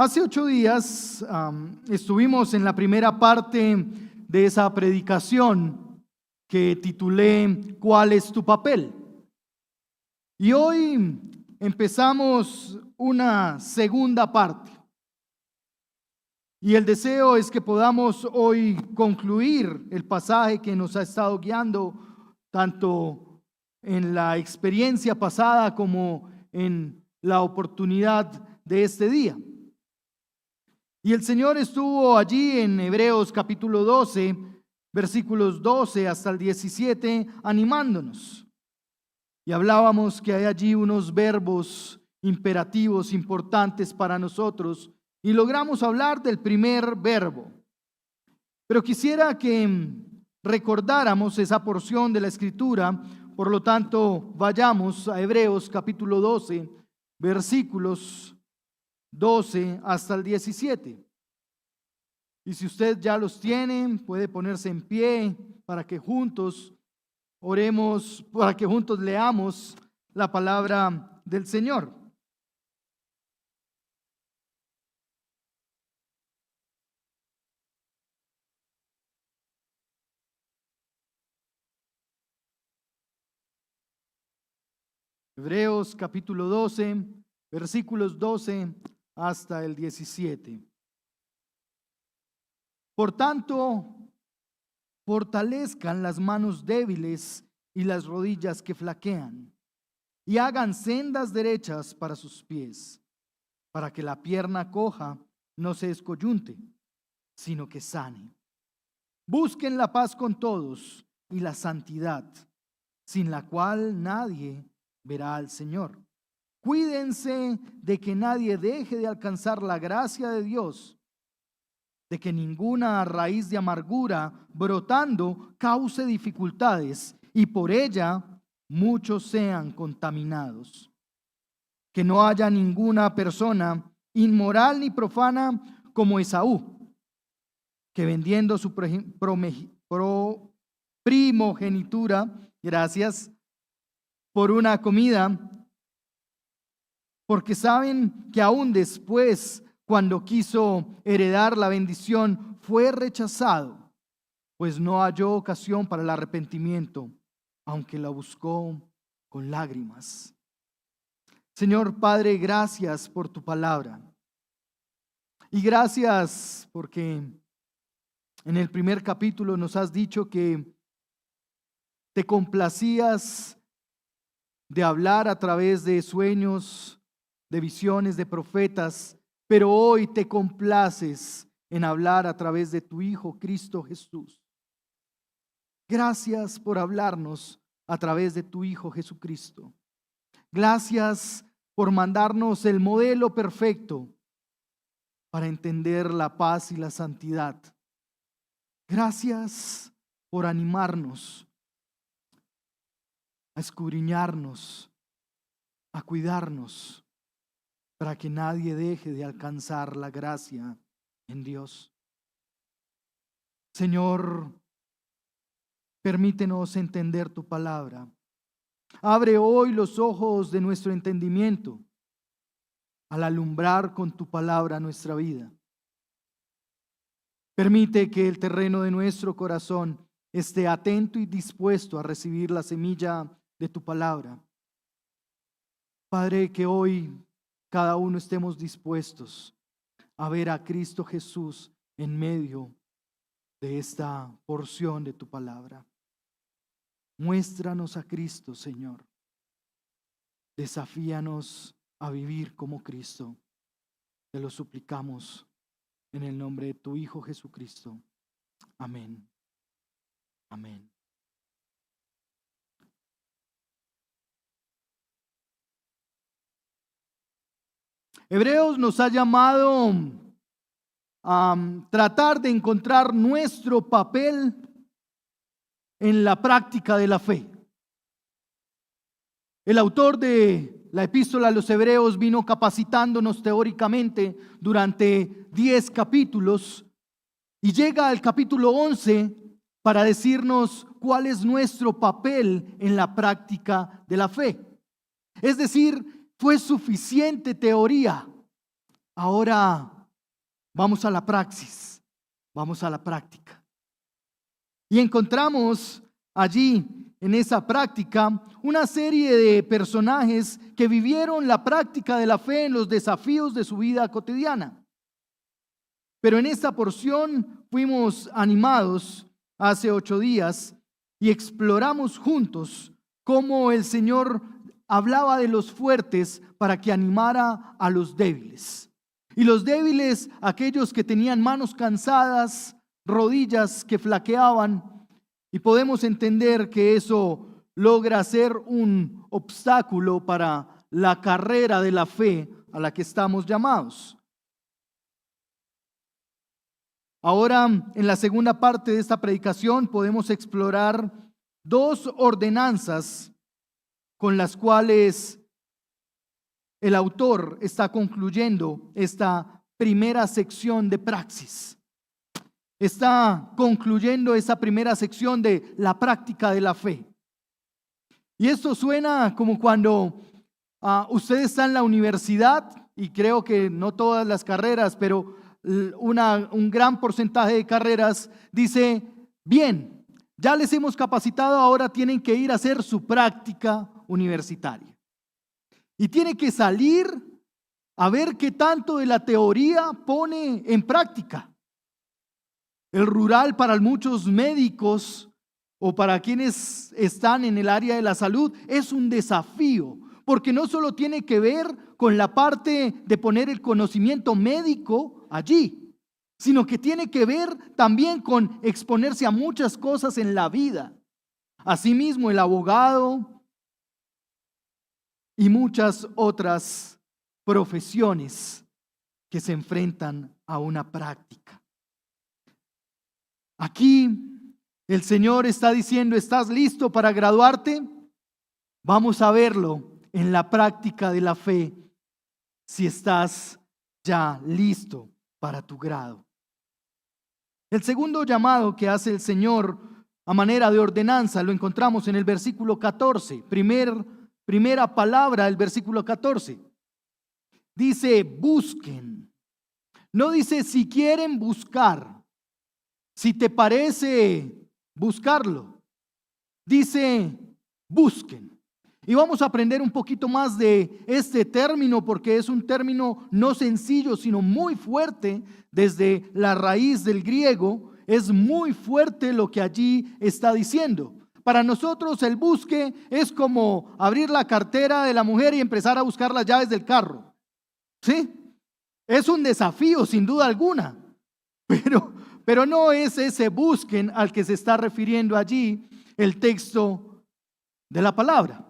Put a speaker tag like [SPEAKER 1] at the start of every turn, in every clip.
[SPEAKER 1] Hace 8 días estuvimos en la primera parte de esa predicación que titulé ¿Cuál es tu papel? Y hoy empezamos una segunda parte. Y el deseo es que podamos hoy concluir el pasaje que nos ha estado guiando tanto en la experiencia pasada como en la oportunidad de este día. Y el Señor estuvo allí en Hebreos capítulo 12, versículos 12 hasta el 17, animándonos. Y hablábamos que hay allí unos verbos imperativos importantes para nosotros y logramos hablar del primer verbo. Pero quisiera que recordáramos esa porción de la Escritura, por lo tanto vayamos a Hebreos capítulo 12, versículos 12 hasta el 17. Y si usted ya los tiene, puede ponerse en pie para que juntos oremos, para que juntos leamos la palabra del Señor. Hebreos capítulo 12, versículos 12 hasta el 17. Por tanto, fortalezcan las manos débiles y las rodillas que flaquean, y hagan sendas derechas para sus pies, para que la pierna coja no se escoyunte, sino que sane. Busquen la paz con todos y la santidad, sin la cual nadie verá al Señor. Cuídense de que nadie deje de alcanzar la gracia de Dios, de que ninguna raíz de amargura brotando cause dificultades y por ella muchos sean contaminados. Que no haya ninguna persona inmoral ni profana como Esaú, que vendiendo su primogenitura, por una comida, porque saben que aún después, cuando quiso heredar la bendición, fue rechazado, pues no halló ocasión para el arrepentimiento, aunque la buscó con lágrimas. Señor Padre, gracias por tu palabra. Y gracias porque en el primer capítulo nos has dicho que te complacías de hablar a través de sueños, de visiones, de profetas, pero hoy te complaces en hablar a través de tu Hijo Cristo Jesús. Gracias por hablarnos a través de tu Hijo Jesucristo. Gracias por mandarnos el modelo perfecto para entender la paz y la santidad. Gracias por animarnos a escudriñarnos, a cuidarnos, para que nadie deje de alcanzar la gracia en Dios. Señor, permítenos entender tu palabra. Abre hoy los ojos de nuestro entendimiento al alumbrar con tu palabra nuestra vida. Permite que el terreno de nuestro corazón esté atento y dispuesto a recibir la semilla de tu palabra. Padre, que hoy cada uno estemos dispuestos a ver a Cristo Jesús en medio de esta porción de tu palabra. Muéstranos a Cristo, Señor. Desafíanos a vivir como Cristo. Te lo suplicamos en el nombre de tu Hijo Jesucristo. Amén. Amén. Hebreos nos ha llamado a tratar de encontrar nuestro papel en la práctica de la fe. El autor de la epístola a los Hebreos vino capacitándonos teóricamente durante 10 capítulos y llega al capítulo 11 para decirnos cuál es nuestro papel en la práctica de la fe. Es decir, fue suficiente teoría. Ahora vamos a la praxis, vamos a la práctica. Y encontramos allí, en esa práctica, una serie de personajes que vivieron la práctica de la fe en los desafíos de su vida cotidiana. Pero en esta porción fuimos animados hace 8 días y exploramos juntos cómo el Señor hablaba de los fuertes para que animara a los débiles. Y los débiles, aquellos que tenían manos cansadas, rodillas que flaqueaban, y podemos entender que eso logra ser un obstáculo para la carrera de la fe a la que estamos llamados. Ahora, en la segunda parte de esta predicación, podemos explorar 2 ordenanzas con las cuales el autor está concluyendo esta primera sección de praxis. Está concluyendo esa primera sección de la práctica de la fe. Y esto suena como cuando usted está en la universidad, y creo que no todas las carreras, pero un gran porcentaje de carreras dice, bien, ya les hemos capacitado, ahora tienen que ir a hacer su práctica universitaria. Y tiene que salir a ver qué tanto de la teoría pone en práctica. El rural para muchos médicos o para quienes están en el área de la salud es un desafío, porque no solo tiene que ver con la parte de poner el conocimiento médico allí, sino que tiene que ver también con exponerse a muchas cosas en la vida. Asimismo, el abogado y muchas otras profesiones que se enfrentan a una práctica. Aquí el Señor está diciendo, ¿estás listo para graduarte? Vamos a verlo en la práctica de la fe, si estás ya listo para tu grado. El segundo llamado que hace el Señor a manera de ordenanza lo encontramos en el versículo 14, primera palabra del versículo 14. Dice, busquen. No dice si quieren buscar, si te parece buscarlo. Dice, busquen. Y vamos a aprender un poquito más de este término, porque es un término no sencillo, sino muy fuerte desde la raíz del griego. Es muy fuerte lo que allí está diciendo. Para nosotros el busque es como abrir la cartera de la mujer y empezar a buscar las llaves del carro. ¿Sí? Es un desafío sin duda alguna, pero no es ese busquen al que se está refiriendo allí el texto de la palabra.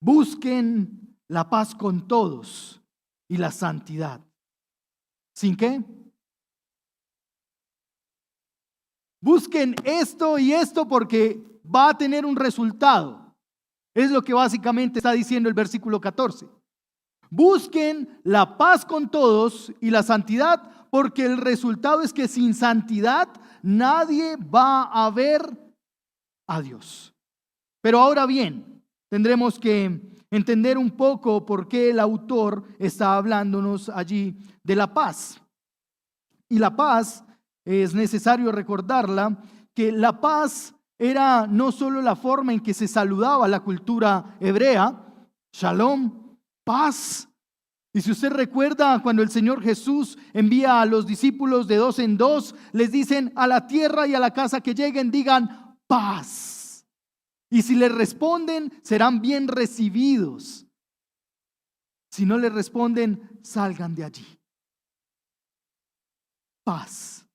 [SPEAKER 1] Busquen la paz con todos y la santidad. ¿Sin qué? Busquen esto y esto porque va a tener un resultado. Es lo que básicamente está diciendo el versículo 14. Busquen la paz con todos y la santidad, porque el resultado es que sin santidad nadie va a ver a Dios. Pero ahora bien, tendremos que entender un poco por qué el autor está hablándonos allí de la paz. Y la paz, es necesario recordarla, que la paz era no solo la forma en que se saludaba la cultura hebrea, shalom, paz. Y si usted recuerda, cuando el Señor Jesús envía a los discípulos de 2 en 2, les dicen, a la tierra y a la casa que lleguen, digan paz. Y si les responden, serán bien recibidos. Si no les responden, salgan de allí. Paz.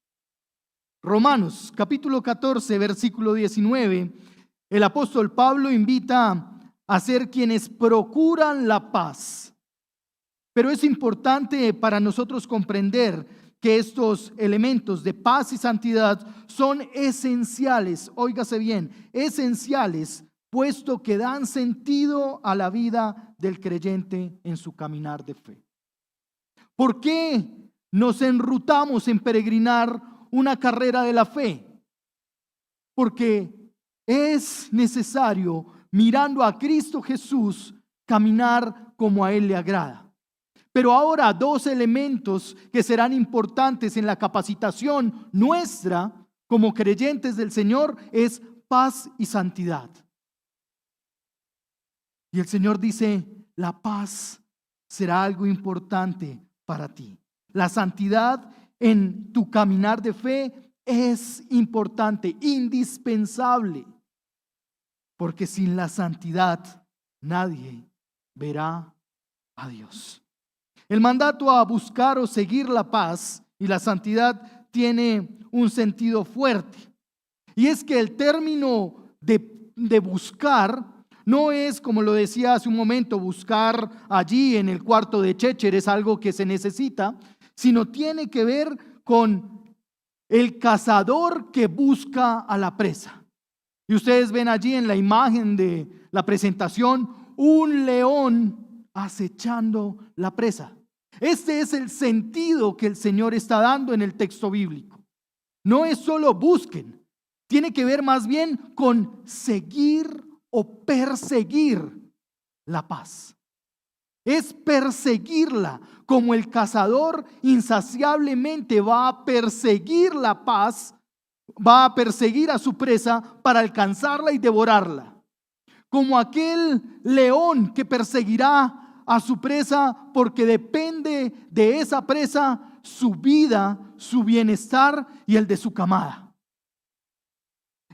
[SPEAKER 1] Romanos capítulo 14, versículo 19, el apóstol Pablo invita a ser quienes procuran la paz. Pero es importante para nosotros comprender que estos elementos de paz y santidad son esenciales, óigase bien, esenciales, puesto que dan sentido a la vida del creyente en su caminar de fe. ¿Por qué nos enrutamos en peregrinar una carrera de la fe? Porque es necesario, mirando a Cristo Jesús, caminar como a Él le agrada. Pero ahora dos elementos que serán importantes en la capacitación nuestra como creyentes del Señor es paz y santidad. Y el Señor dice, la paz será algo importante para ti. La santidad en tu caminar de fe es importante, indispensable. Porque sin la santidad nadie verá a Dios. El mandato a buscar o seguir la paz y la santidad tiene un sentido fuerte. Y es que el término de buscar no es, como lo decía hace un momento, buscar allí en el cuarto de Chécher, es algo que se necesita, sino tiene que ver con el cazador que busca a la presa. Y ustedes ven allí en la imagen de la presentación un león acechando la presa. Este es el sentido que el Señor está dando en el texto bíblico. No es solo busquen, tiene que ver más bien con seguir o perseguir la paz. Es perseguirla, como el cazador insaciablemente va a perseguir la paz, va a perseguir a su presa para alcanzarla y devorarla. Como aquel león que perseguirá a su presa porque depende de esa presa su vida, su bienestar y el de su camada.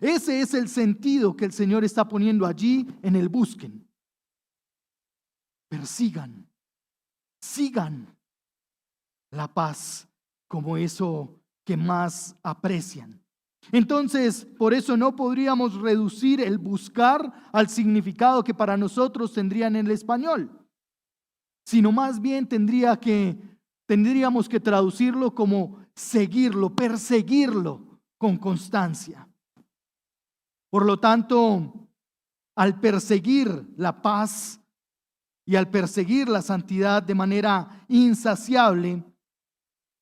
[SPEAKER 1] Ese es el sentido que el Señor está poniendo allí en el busquen. Persigan, sigan la paz como eso que más aprecian. Entonces, por eso no podríamos reducir el buscar al significado que para nosotros tendría en el español, sino más bien tendríamos que traducirlo como seguirlo, perseguirlo con constancia. Por lo tanto, al perseguir la paz y al perseguir la santidad de manera insaciable,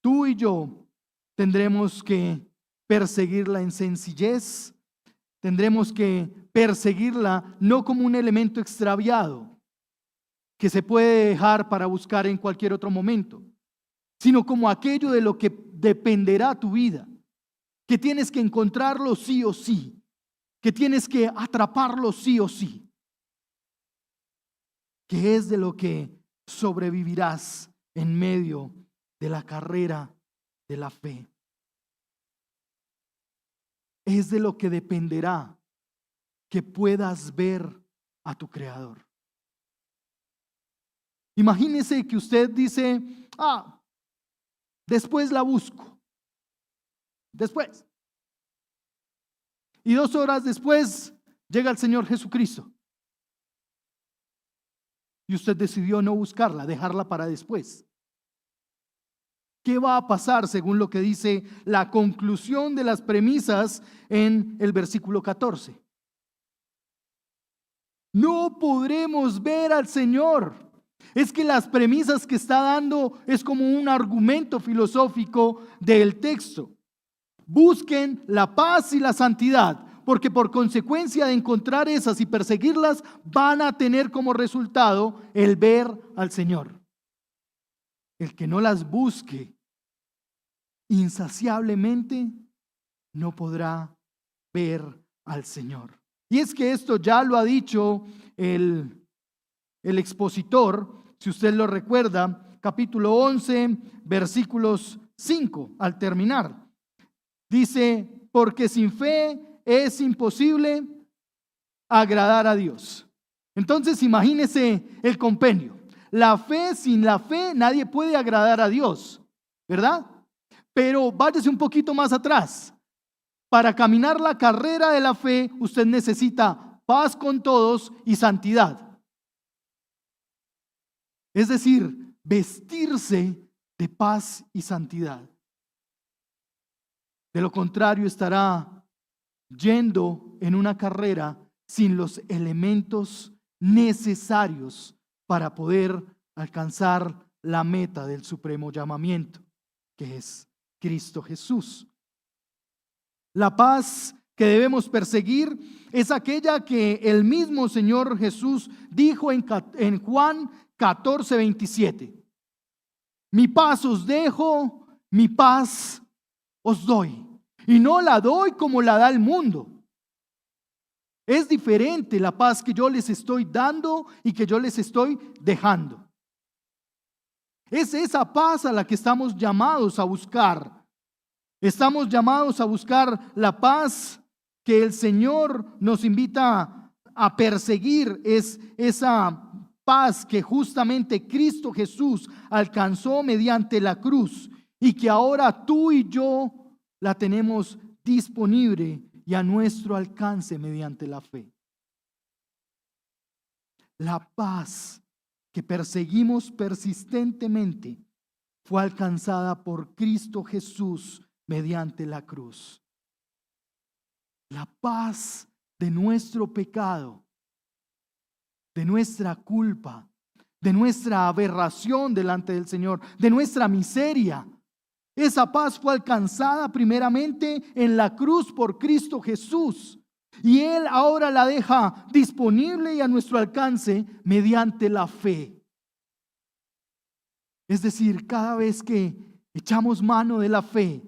[SPEAKER 1] tú y yo tendremos que perseguirla en sencillez, tendremos que perseguirla no como un elemento extraviado que se puede dejar para buscar en cualquier otro momento, sino como aquello de lo que dependerá tu vida, que tienes que encontrarlo sí o sí, que tienes que atraparlo sí o sí, que es de lo que sobrevivirás en medio de la carrera de la fe. Es de lo que dependerá que puedas ver a tu Creador. Imagínese que usted dice, después la busco. Después. Y 2 horas después llega el Señor Jesucristo. Y usted decidió no buscarla, dejarla para después. ¿Qué va a pasar según lo que dice la conclusión de las premisas en el versículo 14? No podremos ver al Señor. Es que las premisas que está dando es como un argumento filosófico del texto. Busquen la paz y la santidad, porque por consecuencia de encontrar esas y perseguirlas, van a tener como resultado el ver al Señor. El que no las busque insaciablemente no podrá ver al Señor. Y es que esto ya lo ha dicho el expositor, si usted lo recuerda, capítulo 11, versículos 5, al terminar. Dice, porque sin fe es imposible agradar a Dios. Entonces imagínese el compendio. La fe, sin la fe nadie puede agradar a Dios, ¿verdad? Pero váyase un poquito más atrás. Para caminar la carrera de la fe, usted necesita paz con todos y santidad. Es decir, vestirse de paz y santidad. De lo contrario, estará yendo en una carrera sin los elementos necesarios para poder alcanzar la meta del supremo llamamiento, que es Cristo Jesús. La paz que debemos perseguir es aquella que el mismo Señor Jesús dijo en Juan 14:27. Mi paz os dejo, mi paz os doy. Y no la doy como la da el mundo. Es diferente la paz que yo les estoy dando y que yo les estoy dejando. Es esa paz a la que estamos llamados a buscar. Estamos llamados a buscar la paz que el Señor nos invita a perseguir. Es esa paz que justamente Cristo Jesús alcanzó mediante la cruz y que ahora tú y yo la tenemos disponible y a nuestro alcance mediante la fe. La paz que perseguimos persistentemente fue alcanzada por Cristo Jesús mediante la cruz. La paz de nuestro pecado, de nuestra culpa, de nuestra aberración delante del Señor, de nuestra miseria. Esa paz fue alcanzada primeramente en la cruz por Cristo Jesús. Y Él ahora la deja disponible y a nuestro alcance mediante la fe. Es decir, cada vez que echamos mano de la fe,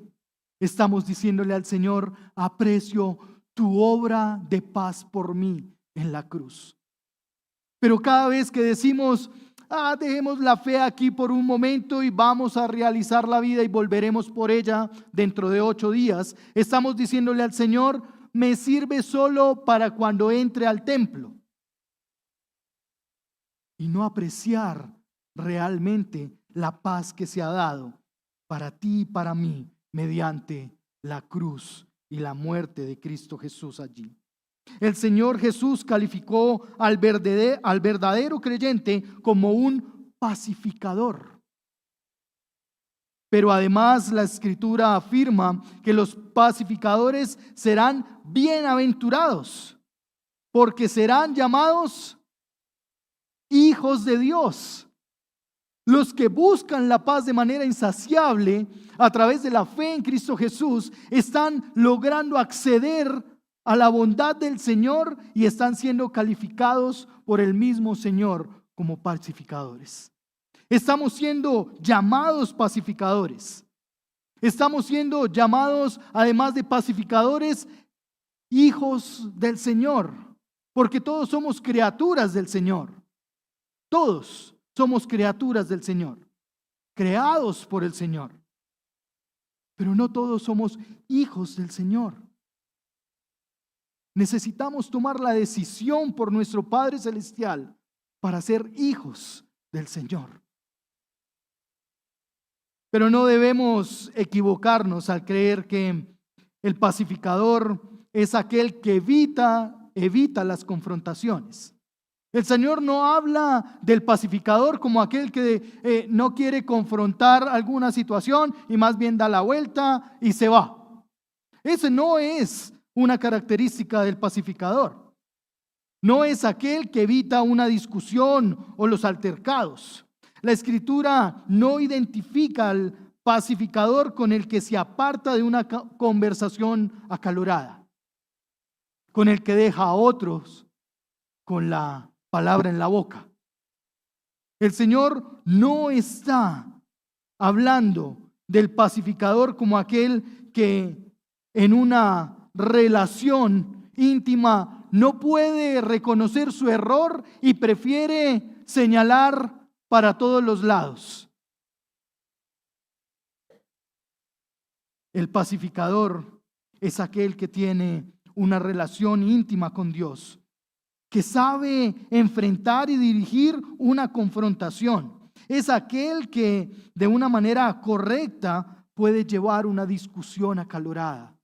[SPEAKER 1] estamos diciéndole al Señor: aprecio tu obra de paz por mí en la cruz. Pero cada vez que decimos: dejemos la fe aquí por un momento y vamos a realizar la vida y volveremos por ella dentro de 8 días, estamos diciéndole al Señor: me sirve solo para cuando entre al templo. Y no apreciar realmente la paz que se ha dado para ti y para mí mediante la cruz y la muerte de Cristo Jesús allí. El Señor Jesús calificó al verdadero creyente como un pacificador. Pero además la Escritura afirma que los pacificadores serán bienaventurados, porque serán llamados hijos de Dios. Los que buscan la paz de manera insaciable a través de la fe en Cristo Jesús están logrando acceder a la bondad del Señor y están siendo calificados por el mismo Señor como pacificadores. Estamos siendo llamados pacificadores. Estamos siendo llamados, además de pacificadores, hijos del Señor, porque todos somos criaturas del Señor. Todos somos criaturas del Señor, creados por el Señor. Pero no todos somos hijos del Señor. Necesitamos tomar la decisión por nuestro Padre Celestial para ser hijos del Señor. Pero no debemos equivocarnos al creer que el pacificador es aquel que evita las confrontaciones. El Señor no habla del pacificador como aquel que no quiere confrontar alguna situación y más bien da la vuelta y se va. Ese no es una característica del pacificador. No es aquel que evita una discusión o los altercados. La Escritura no identifica al pacificador con el que se aparta de una conversación acalorada, con el que deja a otros con la palabra en la boca. El Señor no está hablando del pacificador como aquel que en una relación íntima no puede reconocer su error y prefiere señalar para todos los lados. El pacificador es aquel que tiene una relación íntima con Dios, que sabe enfrentar y dirigir una confrontación. Es aquel que de una manera correcta puede llevar una discusión acalorada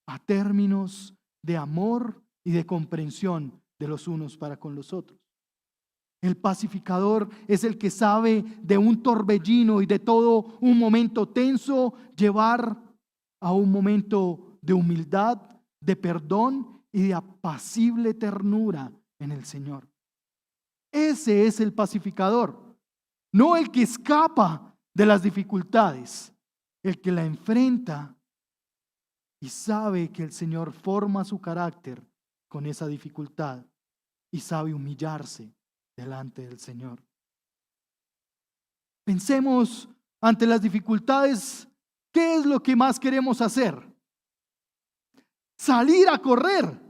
[SPEAKER 1] a términos de amor y de comprensión de los unos para con los otros. El pacificador es el que sabe de un torbellino y de todo un momento tenso llevar a un momento de humildad, de perdón y de apacible ternura en el Señor. Ese es el pacificador, no el que escapa de las dificultades, el que la enfrenta y sabe que el Señor forma su carácter con esa dificultad y sabe humillarse delante del Señor. Pensemos ante las dificultades, ¿qué es lo que más queremos hacer? Salir a correr.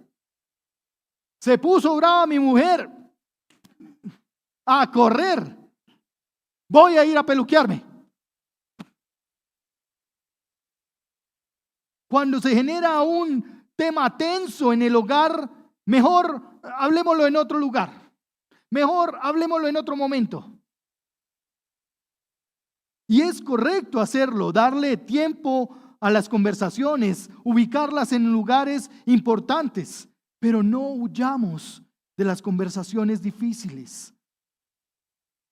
[SPEAKER 1] Se puso brava mi mujer. A correr. Voy a ir a peluquearme. Cuando se genera un tema tenso en el hogar, mejor hablemoslo en otro lugar. Mejor hablemoslo en otro momento. Y es correcto hacerlo, darle tiempo a las conversaciones, ubicarlas en lugares importantes, pero no huyamos de las conversaciones difíciles.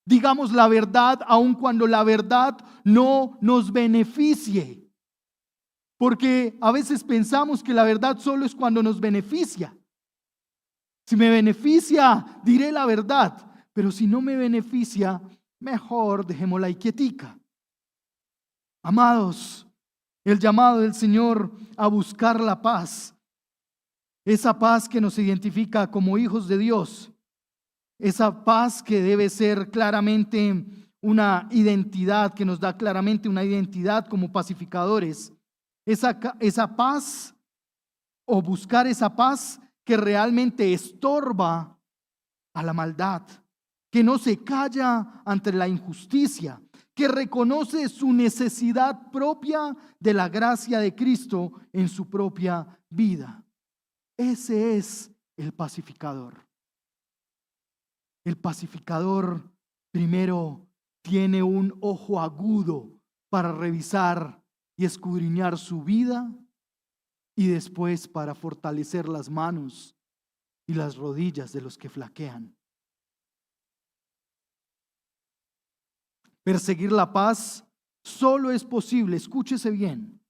[SPEAKER 1] Digamos la verdad aun cuando la verdad no nos beneficie. Porque a veces pensamos que la verdad solo es cuando nos beneficia. Si me beneficia, diré la verdad. Pero si no me beneficia, mejor dejémosla ahí quietica. Amados, el llamado del Señor a buscar la paz, esa paz que nos identifica como hijos de Dios, esa paz que debe ser claramente una identidad, que nos da claramente una identidad como pacificadores, esa paz o buscar esa paz que realmente estorba a la maldad, que no se calla ante la injusticia, que reconoce su necesidad propia de la gracia de Cristo en su propia vida. Ese es el pacificador. El pacificador primero tiene un ojo agudo para revisar y escudriñar su vida y después para fortalecer las manos y las rodillas de los que flaquean. Perseguir la paz solo es posible, escúchese bien,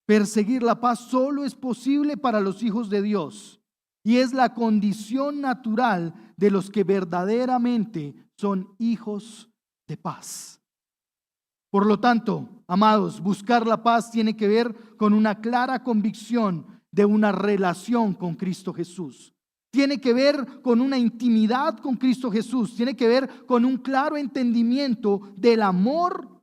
[SPEAKER 1] perseguir la paz solo es posible para los hijos de Dios y es la condición natural de los que verdaderamente son hijos de paz. Por lo tanto, amados, buscar la paz tiene que ver con una clara convicción de una relación con Cristo Jesús. Tiene que ver con una intimidad con Cristo Jesús. Tiene que ver con un claro entendimiento del amor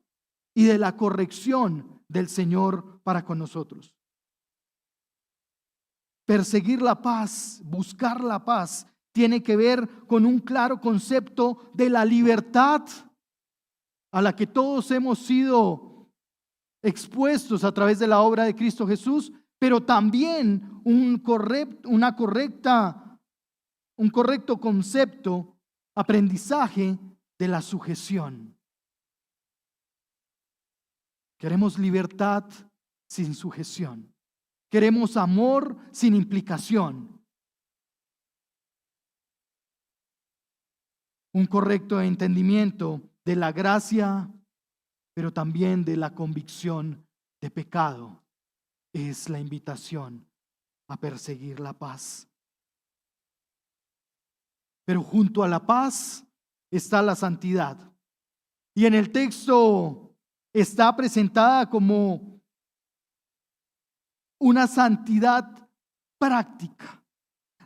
[SPEAKER 1] y de la corrección del Señor para con nosotros. Perseguir la paz, buscar la paz, tiene que ver con un claro concepto de la libertad a la que todos hemos sido expuestos a través de la obra de Cristo Jesús, pero también un correcto concepto, aprendizaje de la sujeción. Queremos libertad sin sujeción. Queremos amor sin implicación. Un correcto entendimiento de la gracia, pero también de la convicción de pecado, es la invitación a perseguir la paz. Pero junto a la paz está la santidad. Y en el texto está presentada como una santidad práctica.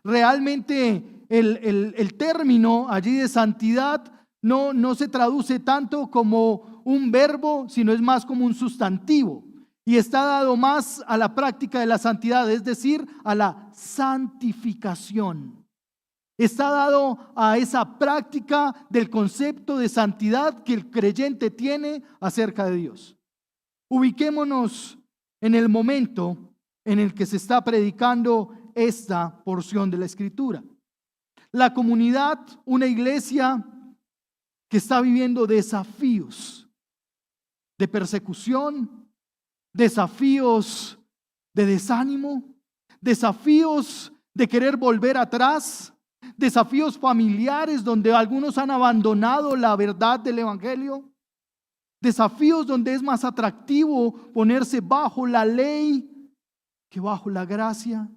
[SPEAKER 1] Realmente el término allí de santidad no se traduce tanto como un verbo, sino es más como un sustantivo. Y está dado más a la práctica de la santidad, es decir, a la santificación. Está dado a esa práctica del concepto de santidad que el creyente tiene acerca de Dios. Ubiquémonos en el momento en el que se está predicando esta porción de la Escritura. La comunidad, una iglesia que está viviendo desafíos de persecución, desafíos de desánimo, desafíos de querer volver atrás, desafíos familiares donde algunos han abandonado la verdad del evangelio, desafíos donde es más atractivo ponerse bajo la ley que bajo la gracia,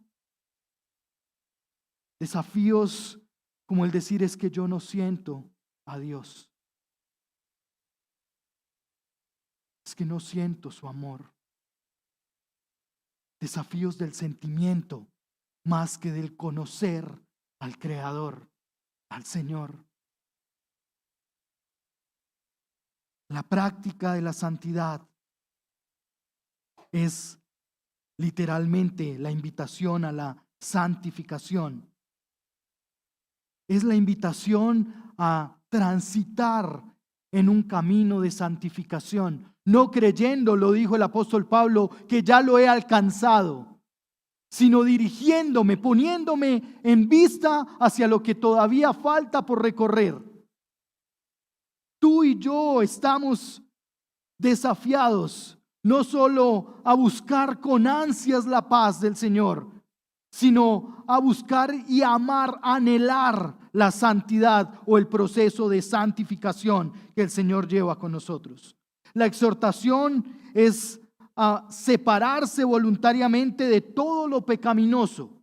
[SPEAKER 1] desafíos como el decir es que yo no siento a Dios, es que no siento su amor, desafíos del sentimiento más que del conocer al Creador, al Señor. La práctica de la santidad es literalmente la invitación a la santificación. Es la invitación a transitar en un camino de santificación, no creyendo, lo dijo el apóstol Pablo, que ya lo he alcanzado, sino dirigiéndome, poniéndome en vista hacia lo que todavía falta por recorrer. Tú y yo estamos desafiados no solo a buscar con ansias la paz del Señor, sino a buscar y amar, anhelar la santidad o el proceso de santificación que el Señor lleva con nosotros. La exhortación es a separarse voluntariamente de todo lo pecaminoso.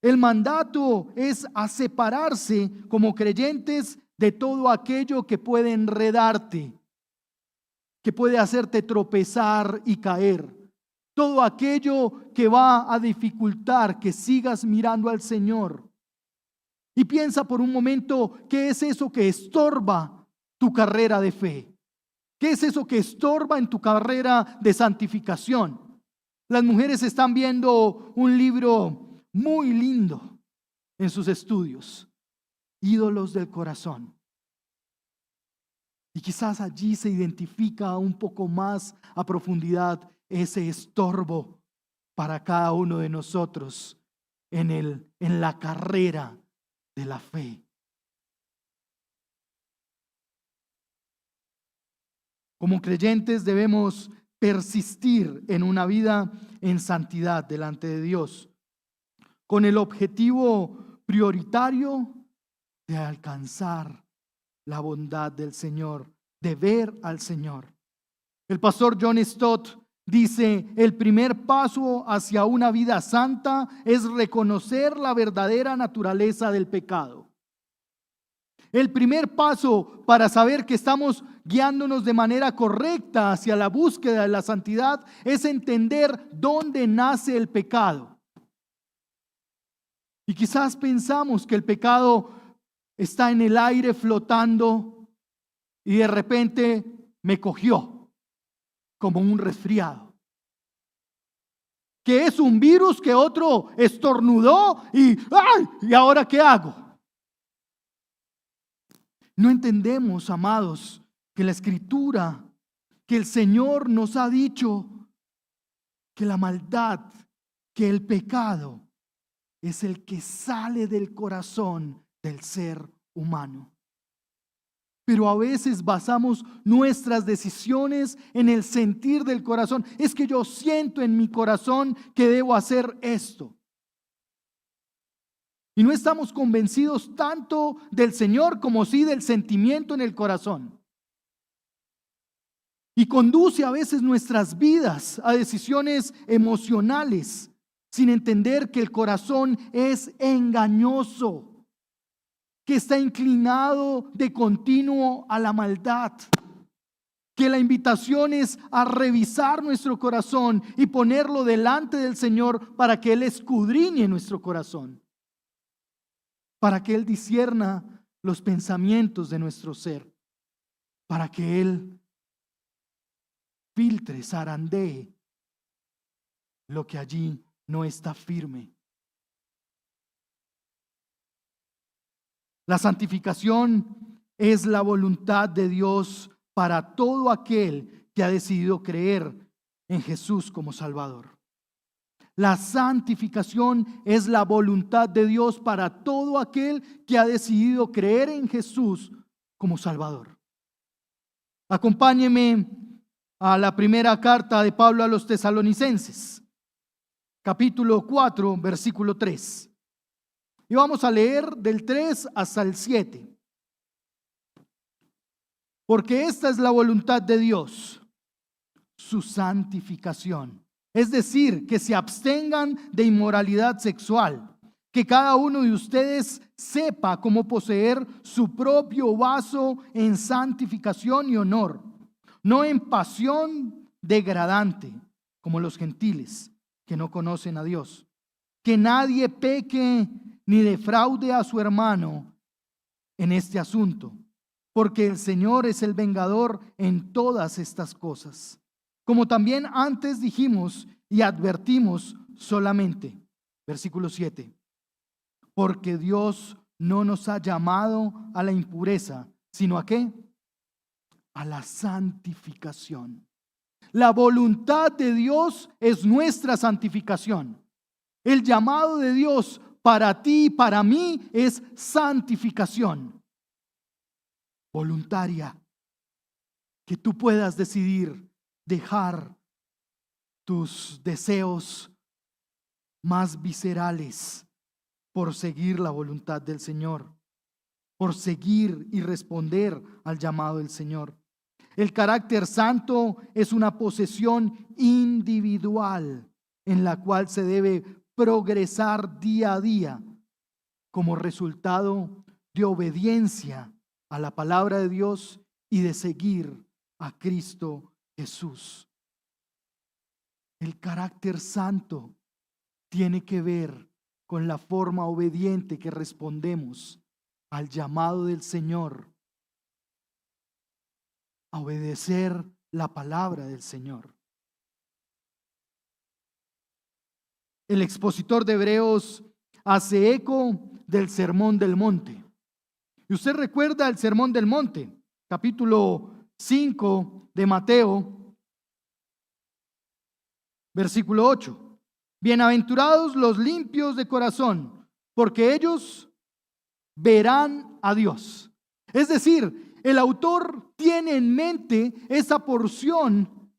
[SPEAKER 1] El mandato es a separarse como creyentes de todo aquello que puede enredarte, que puede hacerte tropezar y caer. Todo aquello que va a dificultar que sigas mirando al Señor. Y piensa por un momento, ¿qué es eso que estorba tu carrera de fe? ¿Qué es eso que estorba en tu carrera de santificación? Las mujeres están viendo un libro muy lindo en sus estudios, Ídolos del Corazón. Y quizás allí se identifica un poco más a profundidad ese estorbo para cada uno de nosotros en la carrera de la fe. Como creyentes debemos persistir en una vida en santidad delante de Dios, con el objetivo prioritario de alcanzar la bondad del Señor, de ver al Señor. El pastor John Stott dice: el primer paso hacia una vida santa es reconocer la verdadera naturaleza del pecado. El primer paso para saber que estamos guiándonos de manera correcta hacia la búsqueda de la santidad es entender dónde nace el pecado. Y quizás pensamos que el pecado está en el aire flotando y de repente me cogió como un resfriado. Que es un virus que otro estornudó y ¡ay! ¿Y ahora qué hago? No entendemos, amados, que la Escritura, que el Señor nos ha dicho que la maldad, que el pecado es el que sale del corazón del ser humano. Pero a veces basamos nuestras decisiones en el sentir del corazón. Es que yo siento en mi corazón que debo hacer esto. Y no estamos convencidos tanto del Señor como sí del sentimiento en el corazón. Y conduce a veces nuestras vidas a decisiones emocionales sin entender que el corazón es engañoso, que está inclinado de continuo a la maldad, que la invitación es a revisar nuestro corazón y ponerlo delante del Señor para que Él escudriñe nuestro corazón, para que Él discierna los pensamientos de nuestro ser, para que Él filtre, zarandee lo que allí no está firme. La santificación es la voluntad de Dios para todo aquel que ha decidido creer en Jesús como Salvador. La santificación es la voluntad de Dios para todo aquel que ha decidido creer en Jesús como Salvador. Acompáñeme a la primera carta de Pablo a los Tesalonicenses, capítulo 4, versículo 3. Y vamos a leer del 3 hasta el 7. Porque esta es la voluntad de Dios, su santificación. Es decir, que se abstengan de inmoralidad sexual, que cada uno de ustedes sepa cómo poseer su propio vaso en santificación y honor, no en pasión degradante, como los gentiles que no conocen a Dios. Que nadie peque ni defraude a su hermano en este asunto, porque el Señor es el vengador en todas estas cosas. Como también antes dijimos y advertimos solamente, versículo 7, porque Dios no nos ha llamado a la impureza, sino ¿a qué? A la santificación. La voluntad de Dios es nuestra santificación. El llamado de Dios para ti y para mí es santificación voluntaria. Que tú puedas decidir dejar tus deseos más viscerales por seguir la voluntad del Señor, por seguir y responder al llamado del Señor. El carácter santo es una posesión individual en la cual se debe progresar día a día como resultado de obediencia a la palabra de Dios y de seguir a Cristo Jesús. El carácter santo tiene que ver con la forma obediente que respondemos al llamado del Señor a obedecer la palabra del Señor. El expositor de Hebreos hace eco del Sermón del Monte. Y usted recuerda el Sermón del Monte, capítulo 5 de Mateo, versículo 8. Bienaventurados los limpios de corazón, porque ellos verán a Dios. Es decir, el autor tiene en mente esa porción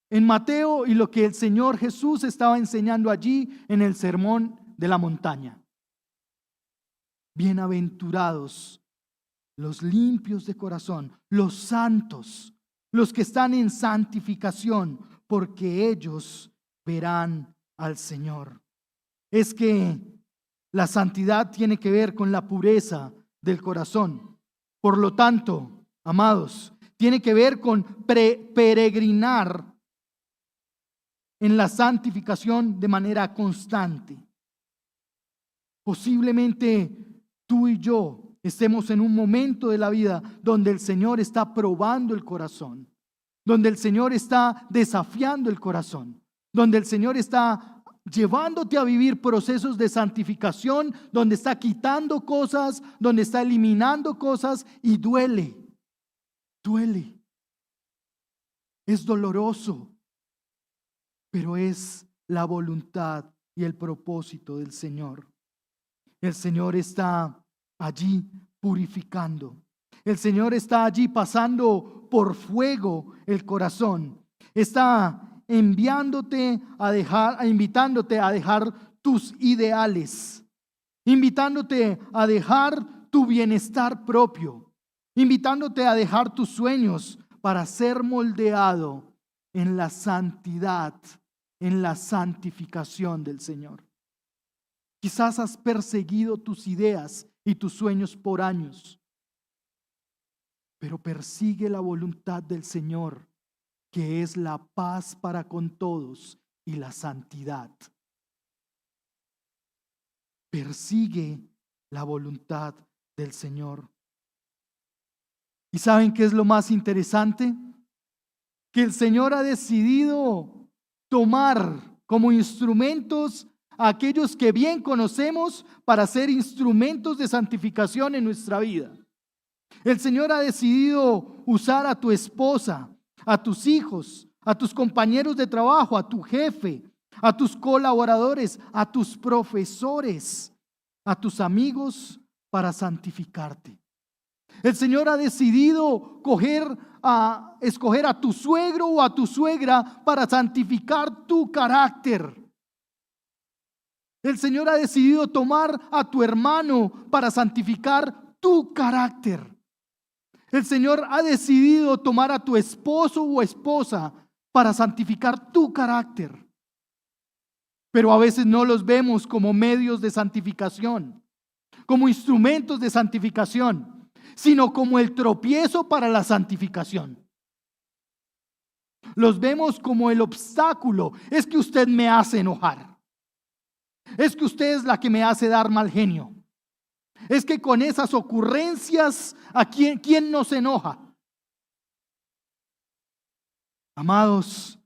[SPEAKER 1] en Mateo y lo que el Señor Jesús estaba enseñando allí en el Sermón de la Montaña. Bienaventurados los limpios de corazón, los santos, los que están en santificación, porque ellos verán al Señor. Es que la santidad tiene que ver con la pureza del corazón. Por lo tanto, amados, tiene que ver con peregrinar en la santificación de manera constante. Posiblemente tú y yo estemos en un momento de la vida donde el Señor está probando el corazón, donde el Señor está desafiando el corazón, donde el Señor está llevándote a vivir procesos de santificación, donde está quitando cosas, donde está eliminando cosas y duele. Es doloroso, pero es la voluntad y el propósito del Señor. El Señor está allí purificando. El Señor está allí pasando por fuego el corazón. Está invitándote a dejar tus ideales, invitándote a dejar tu bienestar propio, invitándote a dejar tus sueños para ser moldeado en la santidad, en la santificación del Señor. Quizás has perseguido tus ideas y tus sueños por años, pero persigue la voluntad del Señor, que es la paz para con todos y la santidad. Persigue la voluntad del Señor. ¿Y saben qué es lo más interesante? Que el Señor ha decidido tomar como instrumentos a aquellos que bien conocemos para ser instrumentos de santificación en nuestra vida. El Señor ha decidido usar a tu esposa, a tus hijos, a tus compañeros de trabajo, a tu jefe, a tus colaboradores, a tus profesores, a tus amigos para santificarte. El Señor ha decidido escoger a tu suegro o a tu suegra para santificar tu carácter. El Señor ha decidido tomar a tu hermano para santificar tu carácter. El Señor ha decidido tomar a tu esposo o esposa para santificar tu carácter. Pero a veces no los vemos como medios de santificación, como instrumentos de santificación, sino como el tropiezo para la santificación. Los vemos como el obstáculo. Es que usted me hace enojar. Es que usted es la que me hace dar mal genio. Es que con esas ocurrencias, ¿a quién nos enoja? Amados,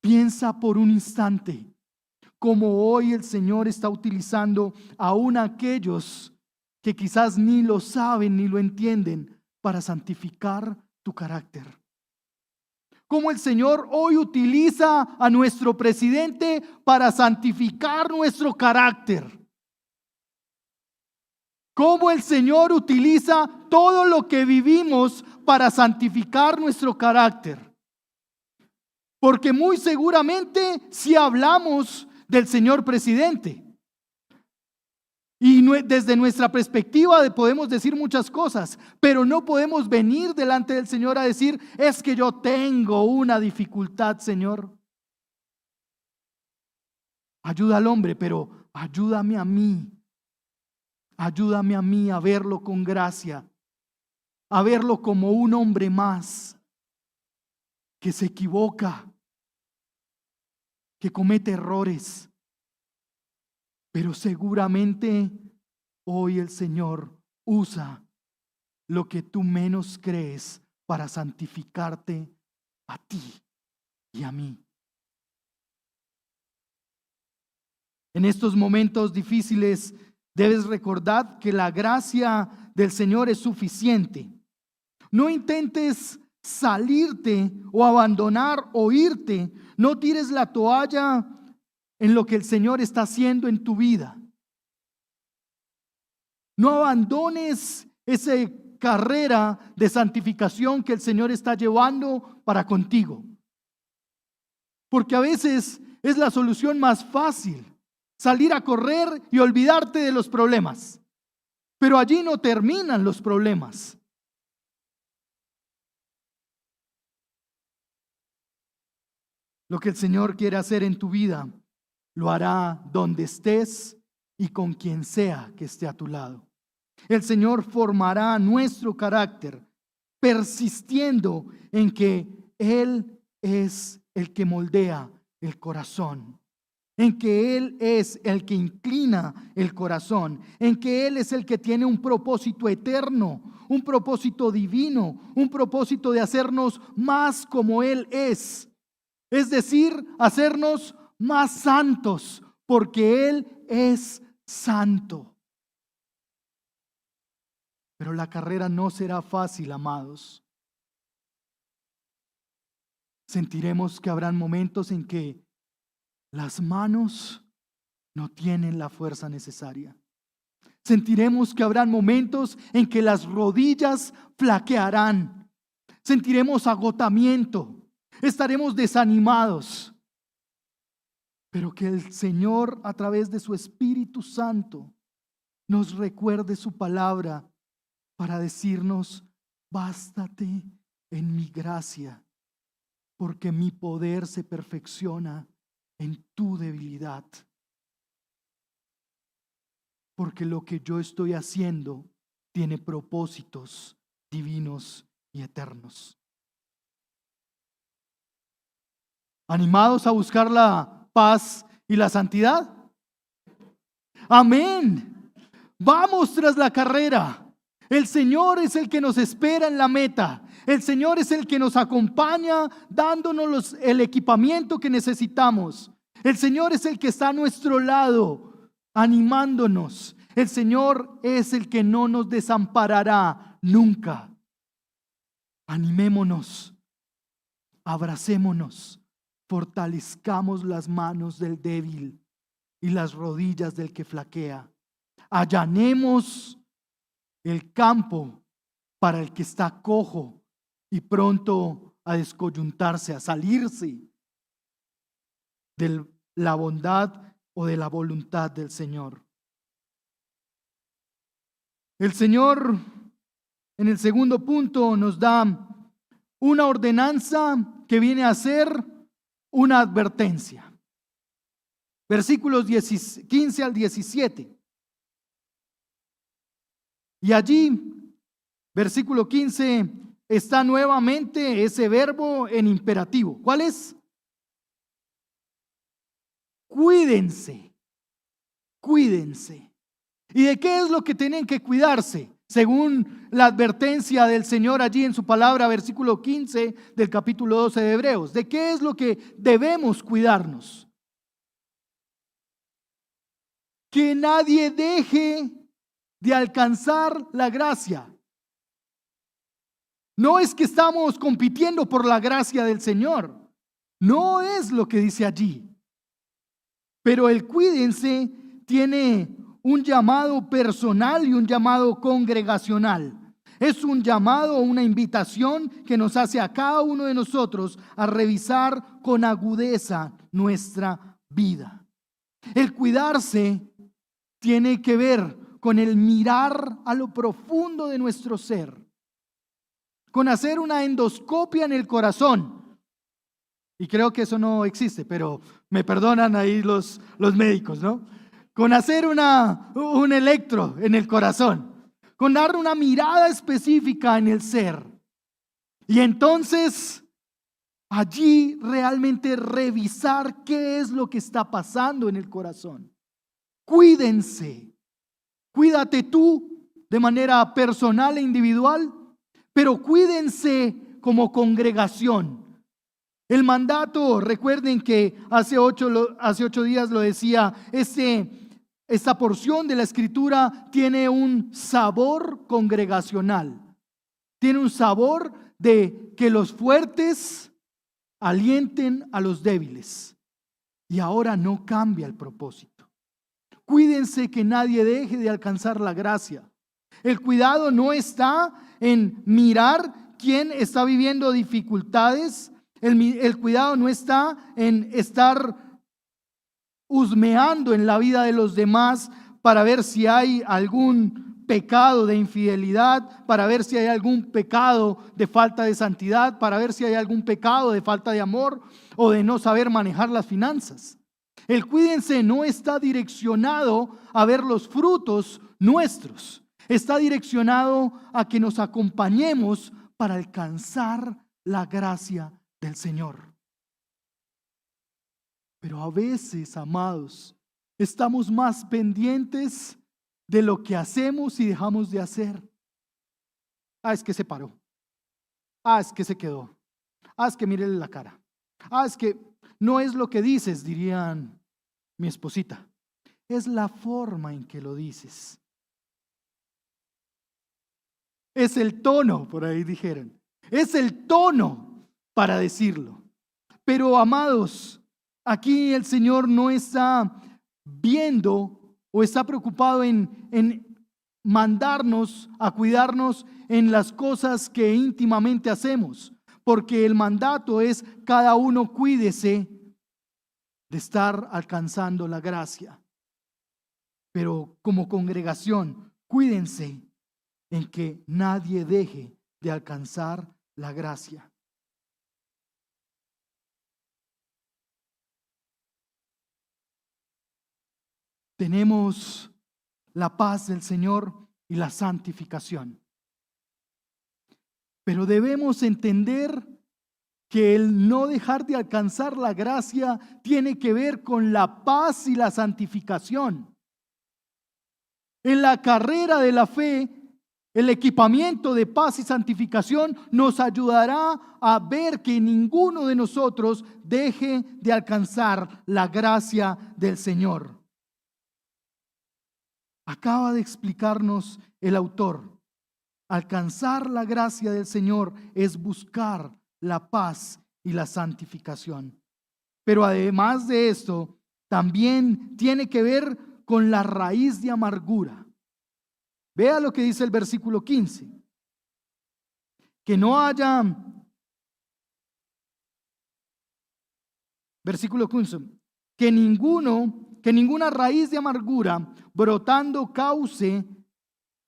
[SPEAKER 1] piensa por un instante cómo hoy el Señor está utilizando aún a aquellos que quizás ni lo saben ni lo entienden para santificar tu carácter. Cómo el Señor hoy utiliza a nuestro presidente para santificar nuestro carácter. Cómo el Señor utiliza todo lo que vivimos para santificar nuestro carácter. Porque muy seguramente si hablamos del señor presidente. Y desde nuestra perspectiva podemos decir muchas cosas, pero no podemos venir delante del Señor a decir, es que yo tengo una dificultad, Señor. Ayuda al hombre, pero ayúdame a mí. Ayúdame a mí a verlo con gracia, a verlo como un hombre más que se equivoca, que comete errores. Pero seguramente hoy el Señor usa lo que tú menos crees para santificarte a ti y a mí. En estos momentos difíciles debes recordar que la gracia del Señor es suficiente. No intentes salirte o abandonar o irte. No tires la toalla en lo que el Señor está haciendo en tu vida. No abandones esa carrera de santificación que el Señor está llevando para contigo. Porque a veces es la solución más fácil, salir a correr y olvidarte de los problemas. Pero allí no terminan los problemas. Lo que el Señor quiere hacer en tu vida, lo hará donde estés y con quien sea que esté a tu lado. El Señor formará nuestro carácter, persistiendo en que Él es el que moldea el corazón, en que Él es el que inclina el corazón, en que Él es el que tiene un propósito eterno, un propósito divino, un propósito de hacernos más como Él es decir, hacernos más santos, porque Él es santo. Pero la carrera no será fácil, amados. Sentiremos que habrán momentos en que las manos no tienen la fuerza necesaria. Sentiremos que habrán momentos en que las rodillas flaquearán. Sentiremos agotamiento. Estaremos desanimados. Pero que el Señor, a través de su Espíritu Santo, nos recuerde su palabra para decirnos: bástate en mi gracia, porque mi poder se perfecciona en tu debilidad. Porque lo que yo estoy haciendo tiene propósitos divinos y eternos. ¿Animados a buscar la paz y la santidad? Amén. Vamos tras la carrera. El Señor es el que nos espera en la meta. El Señor es el que nos acompaña dándonos el equipamiento que necesitamos. El Señor es el que está a nuestro lado, animándonos. El Señor es el que no nos desamparará nunca. Animémonos, abracémonos, fortalezcamos las manos del débil y las rodillas del que flaquea. Allanemos el campo para el que está cojo y pronto a descoyuntarse, a salirse de la bondad o de la voluntad del Señor. El Señor, en el segundo punto, nos da una ordenanza que viene a ser una advertencia. Versículos 15 al 17. Y allí, versículo 15, está nuevamente ese verbo en imperativo. ¿Cuál es? Cuídense, cuídense. ¿Y de qué es lo que tienen que cuidarse? Según la advertencia del Señor allí en su palabra, versículo 15 del capítulo 12 de Hebreos. ¿De qué es lo que debemos cuidarnos? Que nadie deje de alcanzar la gracia. No es que estamos compitiendo por la gracia del Señor. No es lo que dice allí. Pero el cuídense tiene un llamado personal y un llamado congregacional. Es un llamado, una invitación que nos hace a cada uno de nosotros a revisar con agudeza nuestra vida. El cuidarse tiene que ver con el mirar a lo profundo de nuestro ser, con hacer una endoscopia en el corazón. Y creo que eso no existe, pero me perdonan ahí los médicos, ¿no? Con hacer un electro en el corazón, con dar una mirada específica en el ser. Y entonces allí realmente revisar qué es lo que está pasando en el corazón. Cuídense. Cuídate tú de manera personal e individual, pero cuídense como congregación. El mandato, recuerden que hace 8 días lo decía, esta porción de la Escritura tiene un sabor congregacional. Tiene un sabor de que los fuertes alienten a los débiles. Y ahora no cambia el propósito. Cuídense que nadie deje de alcanzar la gracia. El cuidado no está en mirar quién está viviendo dificultades. El cuidado no está en estar husmeando en la vida de los demás para ver si hay algún pecado de infidelidad, para ver si hay algún pecado de falta de santidad, para ver si hay algún pecado de falta de amor o de no saber manejar las finanzas. El cuídense no está direccionado a ver los frutos nuestros, está direccionado a que nos acompañemos para alcanzar la gracia del Señor. Pero a veces, amados, estamos más pendientes de lo que hacemos y dejamos de hacer. Es que se paró. Es que se quedó. Es que mírele la cara. Es que no es lo que dices, dirían mi esposita. Es la forma en que lo dices. Es el tono, por ahí dijeron. Es el tono para decirlo. Pero amados, aquí el Señor no está viendo o está preocupado en mandarnos a cuidarnos en las cosas que íntimamente hacemos, porque el mandato es cada uno cuídese de estar alcanzando la gracia. Pero como congregación, cuídense en que nadie deje de alcanzar la gracia. Tenemos la paz del Señor y la santificación. Pero debemos entender que el no dejar de alcanzar la gracia tiene que ver con la paz y la santificación. En la carrera de la fe, el equipamiento de paz y santificación nos ayudará a ver que ninguno de nosotros deje de alcanzar la gracia del Señor. Acaba de explicarnos el autor. Alcanzar la gracia del Señor es buscar la paz y la santificación. Pero además de esto, también tiene que ver con la raíz de amargura. Vea lo que dice el versículo 15. Que no haya, versículo 15, que ninguna raíz de amargura brotando cause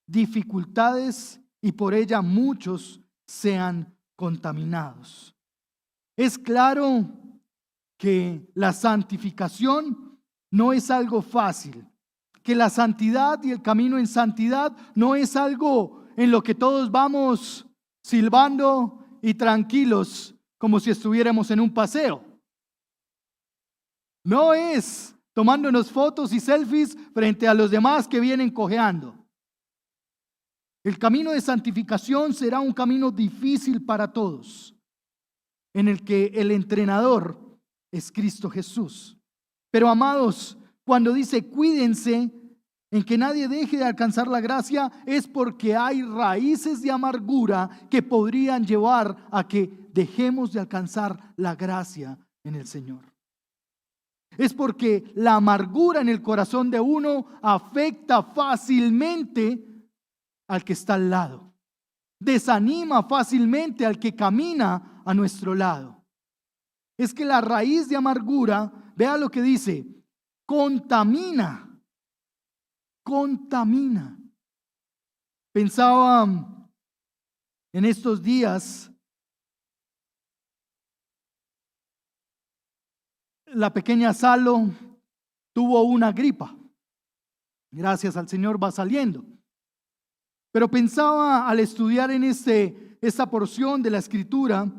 [SPEAKER 1] dificultades y por ella muchos sean contaminados. Es claro que la santificación no es algo fácil, que la santidad y el camino en santidad no es algo en lo que todos vamos silbando y tranquilos como si estuviéramos en un paseo. No es tomándonos fotos y selfies frente a los demás que vienen cojeando. El camino de santificación será un camino difícil para todos, en el que el entrenador es Cristo Jesús. Pero amados, cuando dice cuídense en que nadie deje de alcanzar la gracia, es porque hay raíces de amargura que podrían llevar a que dejemos de alcanzar la gracia en el Señor. Es porque la amargura en el corazón de uno afecta fácilmente al que está al lado. Desanima fácilmente al que camina a nuestro lado. Es que la raíz de amargura, vea lo que dice, contamina. Pensaba en estos días, la pequeña Salo tuvo una gripa. Gracias al Señor va saliendo. Pero pensaba al estudiar en esta porción de la Escritura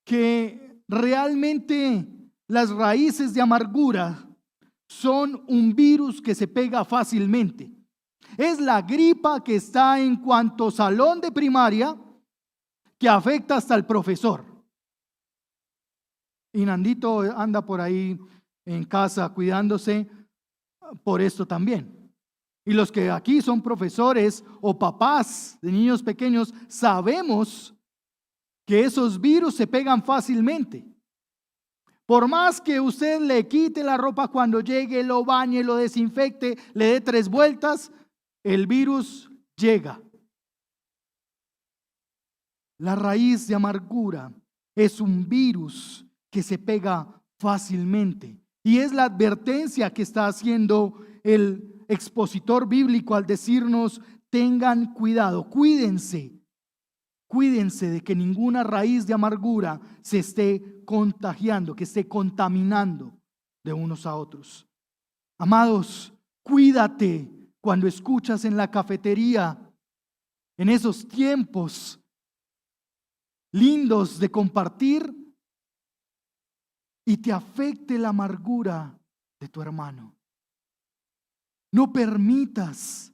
[SPEAKER 1] que realmente las raíces de amargura son un virus que se pega fácilmente. Es la gripa que está en cuanto salón de primaria que afecta hasta al profesor. Y Nandito anda por ahí en casa cuidándose por esto también. Y los que aquí son profesores o papás de niños pequeños, sabemos que esos virus se pegan fácilmente. Por más que usted le quite la ropa cuando llegue, lo bañe, lo desinfecte, le dé 3 vueltas, el virus llega. La raíz de amargura es un virus que se pega fácilmente. Y es la advertencia que está haciendo el expositor bíblico al decirnos, tengan cuidado, cuídense de que ninguna raíz de amargura se esté contagiando, que esté contaminando de unos a otros. Amados, cuídate cuando escuchas en la cafetería, en esos tiempos lindos de compartir, y te afecte la amargura de tu hermano. No permitas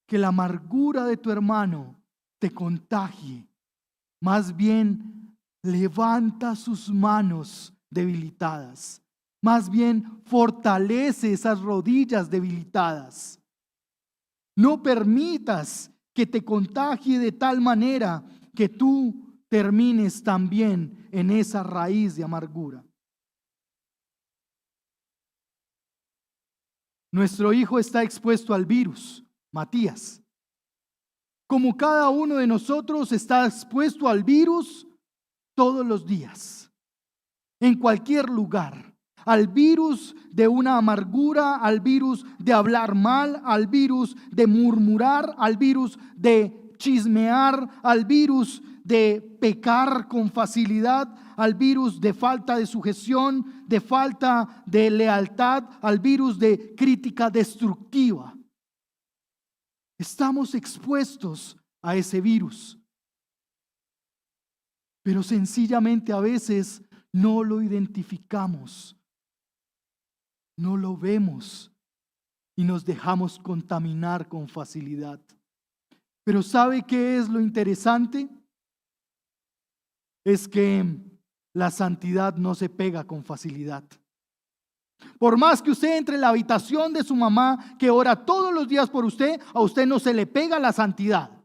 [SPEAKER 1] que la amargura de tu hermano te contagie. Más bien, levanta sus manos debilitadas. Más bien, fortalece esas rodillas debilitadas. No permitas que te contagie de tal manera que tú termines también en esa raíz de amargura. Nuestro hijo está expuesto al virus, Matías. Como cada uno de nosotros está expuesto al virus todos los días, en cualquier lugar. Al virus de una amargura, al virus de hablar mal, al virus de murmurar, al virus de chismear, al virus de pecar con facilidad, al virus de falta de sujeción, de falta de lealtad, al virus de crítica destructiva. Estamos expuestos a ese virus, pero sencillamente a veces no lo identificamos, no lo vemos y nos dejamos contaminar con facilidad. Pero ¿sabe qué es lo interesante? Es que la santidad no se pega con facilidad. Por más que usted entre en la habitación de su mamá, que ora todos los días por usted, a usted no se le pega la santidad.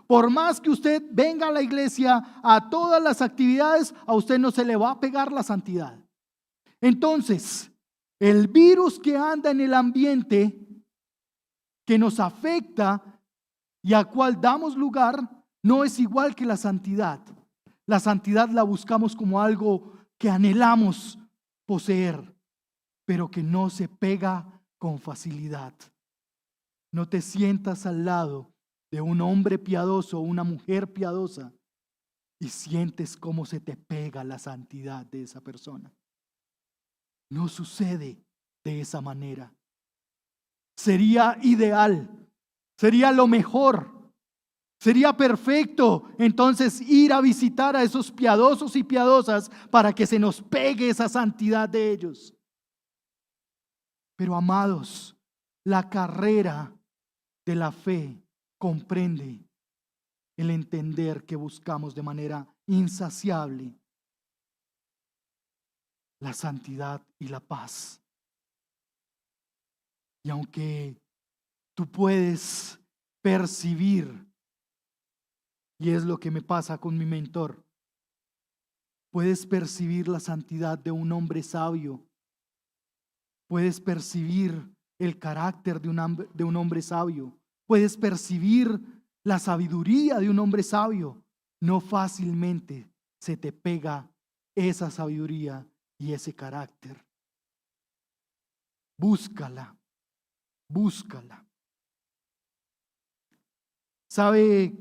[SPEAKER 1] Por más que usted venga a la iglesia a todas las actividades, a usted no se le va a pegar la santidad. Entonces, el virus que anda en el ambiente, que nos afecta y al cual damos lugar, no es igual que la santidad. La santidad la buscamos como algo que anhelamos poseer, pero que no se pega con facilidad. No te sientas al lado de un hombre piadoso o una mujer piadosa y sientes cómo se te pega la santidad de esa persona. No sucede de esa manera. Sería ideal, sería lo mejor, sería perfecto entonces ir a visitar a esos piadosos y piadosas para que se nos pegue esa santidad de ellos. Pero amados, la carrera de la fe comprende el entender que buscamos de manera insaciable la santidad y la paz. Y aunque tú puedes percibir, y es lo que me pasa con mi mentor, puedes percibir la santidad de un hombre sabio, puedes percibir el carácter de un hombre sabio, puedes percibir la sabiduría de un hombre sabio. No fácilmente se te pega esa sabiduría y ese carácter. Búscala, búscala. ¿Sabe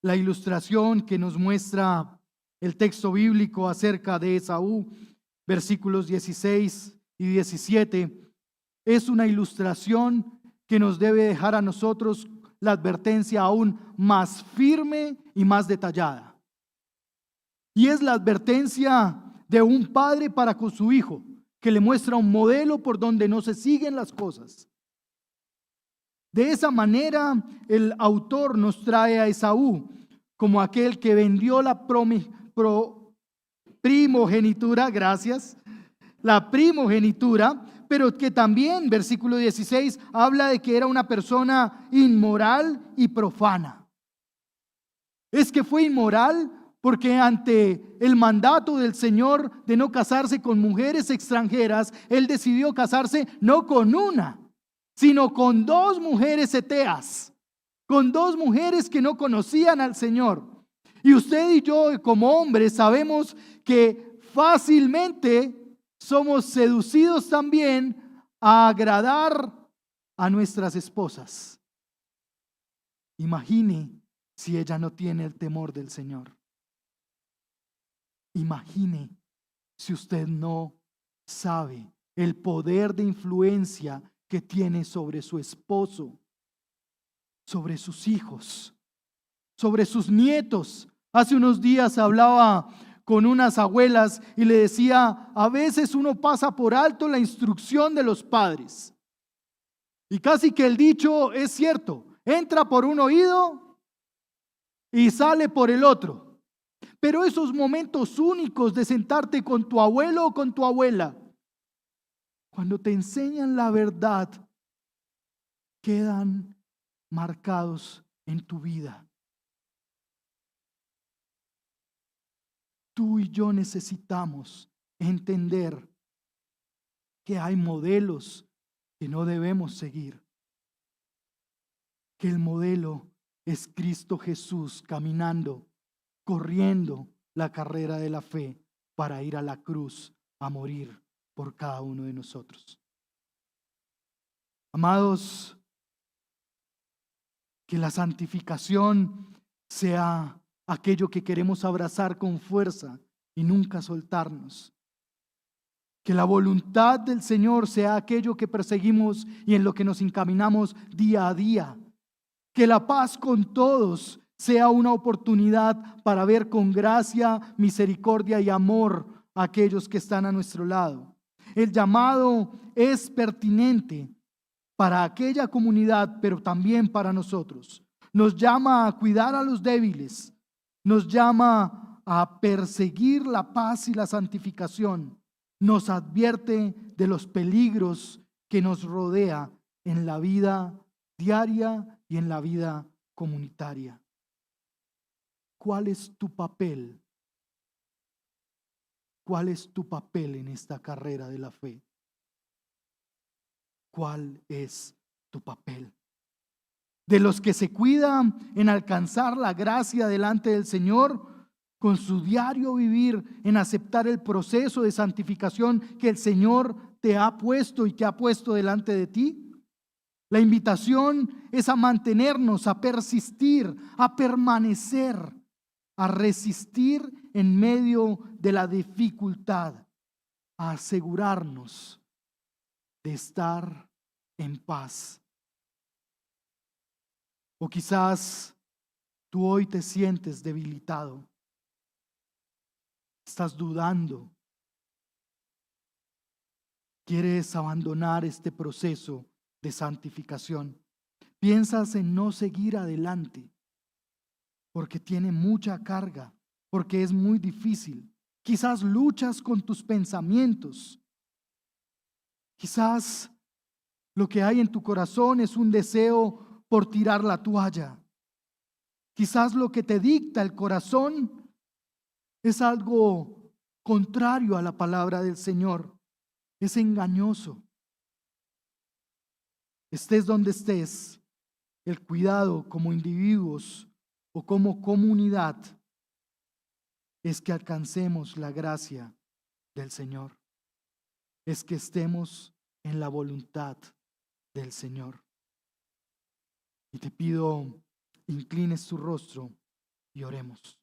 [SPEAKER 1] la ilustración que nos muestra el texto bíblico acerca de Esaú, versículos 16 y 17? Es una ilustración que nos debe dejar a nosotros la advertencia aún más firme y más detallada. Y es la advertencia de un padre para con su hijo, que le muestra un modelo por donde no se siguen las cosas. De esa manera, el autor nos trae a Esaú como aquel que vendió la primogenitura, gracias, la primogenitura, pero que también, versículo 16, habla de que era una persona inmoral y profana. Es que fue inmoral porque ante el mandato del Señor de no casarse con mujeres extranjeras, él decidió casarse no con una, sino con dos mujeres heteas, con dos mujeres que no conocían al Señor. Y usted y yo, como hombres, sabemos que fácilmente somos seducidos también a agradar a nuestras esposas. Imagine si ella no tiene el temor del Señor. Imagine si usted no sabe el poder de influencia que tiene sobre su esposo, sobre sus hijos, sobre sus nietos. Hace unos días hablaba con unas abuelas y le decía, a veces uno pasa por alto la instrucción de los padres. Y casi que el dicho es cierto, entra por un oído y sale por el otro. Pero esos momentos únicos de sentarte con tu abuelo o con tu abuela, cuando te enseñan la verdad, quedan marcados en tu vida. Tú y yo necesitamos entender que hay modelos que no debemos seguir. Que el modelo es Cristo Jesús caminando, corriendo la carrera de la fe para ir a la cruz a morir por cada uno de nosotros. Amados, que la santificación sea aquello que queremos abrazar con fuerza y nunca soltarnos. Que la voluntad del Señor sea aquello que perseguimos y en lo que nos encaminamos día a día. Que la paz con todos sea una oportunidad para ver con gracia, misericordia y amor a aquellos que están a nuestro lado. El llamado es pertinente para aquella comunidad, pero también para nosotros. Nos llama a cuidar a los débiles, nos llama a perseguir la paz y la santificación, nos advierte de los peligros que nos rodea en la vida diaria y en la vida comunitaria. ¿Cuál es tu papel? ¿Cuál es tu papel en esta carrera de la fe? ¿Cuál es tu papel? De los que se cuidan en alcanzar la gracia delante del Señor, con su diario vivir en aceptar el proceso de santificación que el Señor te ha puesto y que ha puesto delante de ti. La invitación es a mantenernos, a persistir, a permanecer, a resistir en medio de la dificultad, a asegurarnos de estar en paz. O quizás tú hoy te sientes debilitado, estás dudando, quieres abandonar este proceso de santificación. Piensas en no seguir adelante porque tiene mucha carga, porque es muy difícil. Quizás luchas con tus pensamientos. Quizás lo que hay en tu corazón es un deseo por tirar la toalla. Quizás lo que te dicta el corazón es algo contrario a la palabra del Señor. Es engañoso. Estés donde estés, el cuidado como individuos o como comunidad es que alcancemos la gracia del Señor. Es que estemos en la voluntad del Señor. Y te pido, inclines tu rostro y oremos.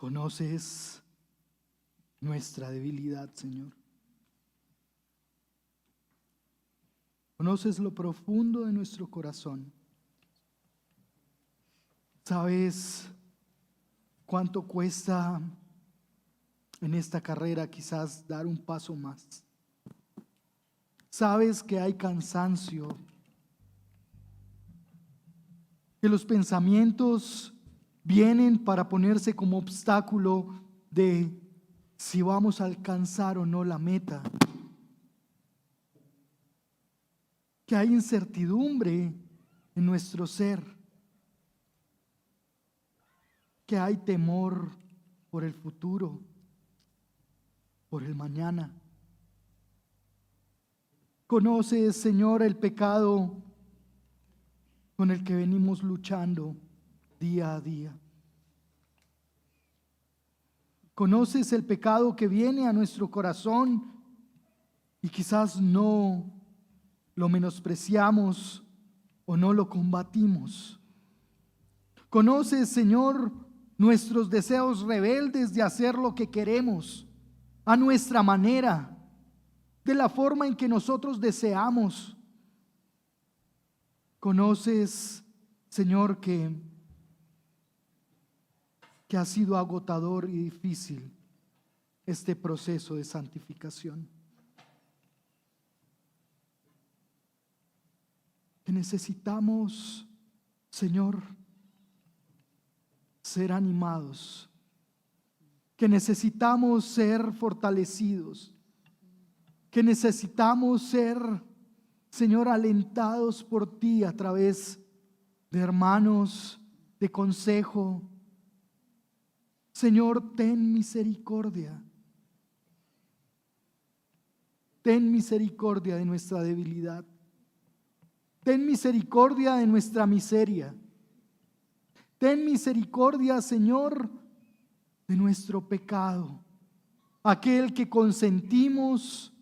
[SPEAKER 1] Conoces nuestra debilidad, Señor. Conoces lo profundo de nuestro corazón. Sabes cuánto cuesta en esta carrera quizás dar un paso más. Sabes que hay cansancio, que los pensamientos vienen para ponerse como obstáculo de si vamos a alcanzar o no la meta. Que hay incertidumbre en nuestro ser. Que hay temor por el futuro, por el mañana. Conoces, Señor, el pecado con el que venimos luchando día a día. Conoces el pecado que viene a nuestro corazón y quizás no lo menospreciamos o no lo combatimos. Conoces, Señor, nuestros deseos rebeldes de hacer lo que queremos a nuestra manera, de la forma en que nosotros deseamos. Conoces, Señor, que ha sido agotador y difícil este proceso de santificación. Que necesitamos, Señor, ser animados, que necesitamos ser fortalecidos, que necesitamos ser, Señor, alentados por ti a través de hermanos, de consejo. Señor, ten misericordia. Ten misericordia de nuestra debilidad. Ten misericordia de nuestra miseria. Ten misericordia, Señor, de nuestro pecado. Aquel que consentimos,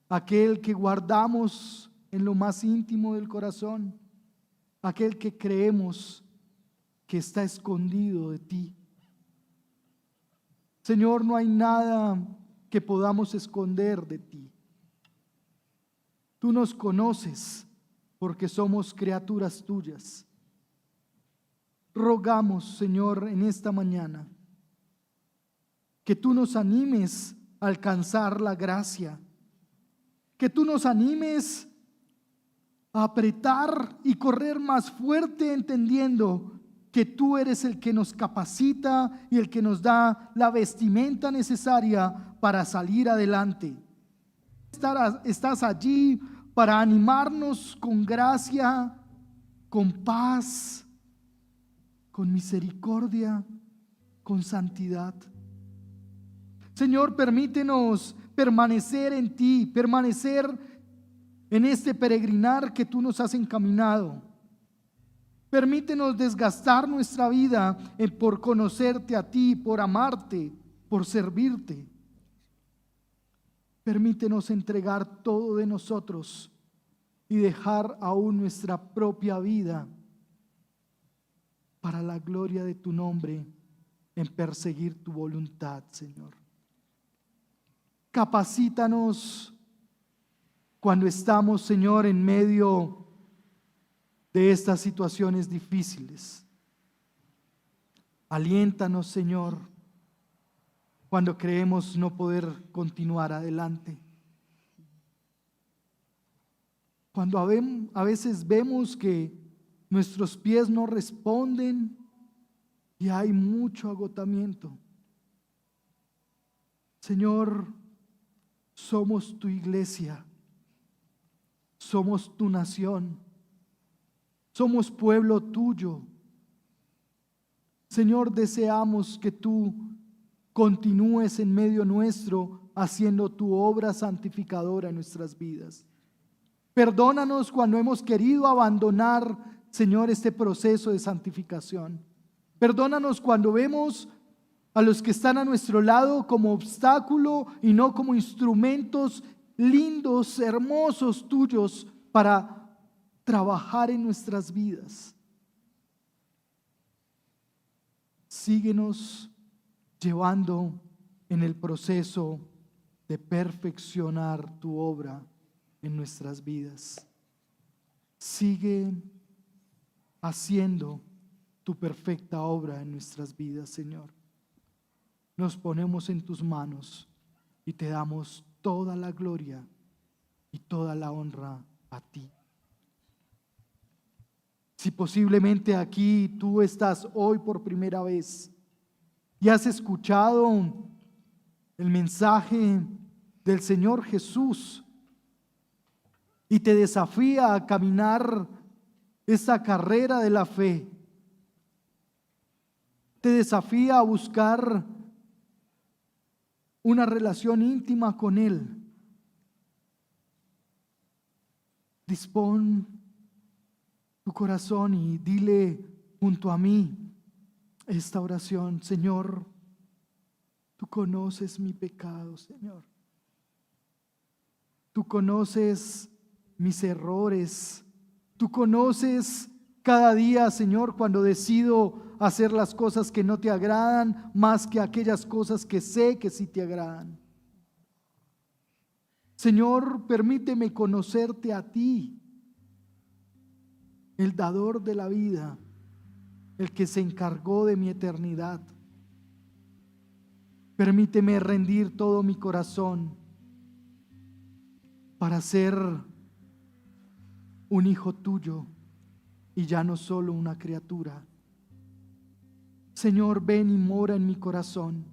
[SPEAKER 1] aquel que guardamos en lo más íntimo del corazón, aquel que creemos que está escondido de ti. Señor, no hay nada que podamos esconder de ti. Tú nos conoces porque somos criaturas tuyas. Rogamos, Señor, en esta mañana que tú nos animes a alcanzar la gracia, que tú nos animes a apretar y correr más fuerte, entendiendo que tú eres el que nos capacita y el que nos da la vestimenta necesaria para salir adelante. Estás allí para animarnos con gracia, con paz, con misericordia. con santidad. Señor, permítenos permanecer en ti, permanecer en este peregrinar que tú nos has encaminado. Permítenos desgastar nuestra vida por conocerte a ti, por amarte, por servirte. Permítenos entregar todo de nosotros y dejar aún nuestra propia vida para la gloria de tu nombre, en perseguir tu voluntad, Señor. Capacítanos cuando estamos, Señor, en medio de estas situaciones difíciles. Aliéntanos, Señor, cuando creemos no poder continuar adelante. Cuando a veces vemos que nuestros pies no responden y hay mucho agotamiento. Señor, somos tu iglesia, somos tu nación, somos pueblo tuyo. Señor, deseamos que tú continúes en medio nuestro haciendo tu obra santificadora en nuestras vidas. Perdónanos cuando hemos querido abandonar, Señor, este proceso de santificación. Perdónanos cuando vemos a los que están a nuestro lado como obstáculo y no como instrumentos lindos, hermosos tuyos para trabajar en nuestras vidas. Síguenos llevando en el proceso de perfeccionar tu obra en nuestras vidas. Sigue haciendo tu perfecta obra en nuestras vidas, Señor. Nos ponemos en tus manos y te damos toda la gloria y toda la honra a ti. Si posiblemente aquí tú estás hoy por primera vez y has escuchado el mensaje del Señor Jesús y te desafía a caminar esa carrera de la fe, te desafía a buscar una relación íntima con Él, dispón tu corazón y dile junto a mí esta oración: Señor, tú conoces mi pecado, Señor. Tú conoces mis errores. Tú conoces cada día, Señor, cuando decido hacer las cosas que no te agradan más que aquellas cosas que sé que sí te agradan. Señor, permíteme conocerte a ti, el dador de la vida, el que se encargó de mi eternidad. Permíteme rendir todo mi corazón para ser un hijo tuyo y ya no solo una criatura. Señor, ven y mora en mi corazón.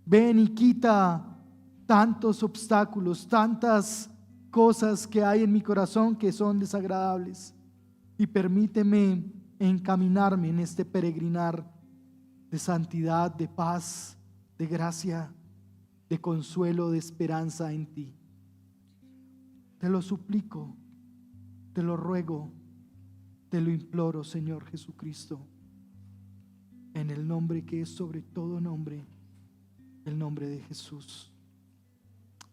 [SPEAKER 1] Ven y quita tantos obstáculos, tantas cosas que hay en mi corazón que son desagradables, y permíteme encaminarme en este peregrinar de santidad, de paz, de gracia, de consuelo, de esperanza en ti. Te lo suplico, te lo ruego, te lo imploro, Señor Jesucristo, en el nombre que es sobre todo nombre, el nombre de Jesús.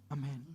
[SPEAKER 1] Amén.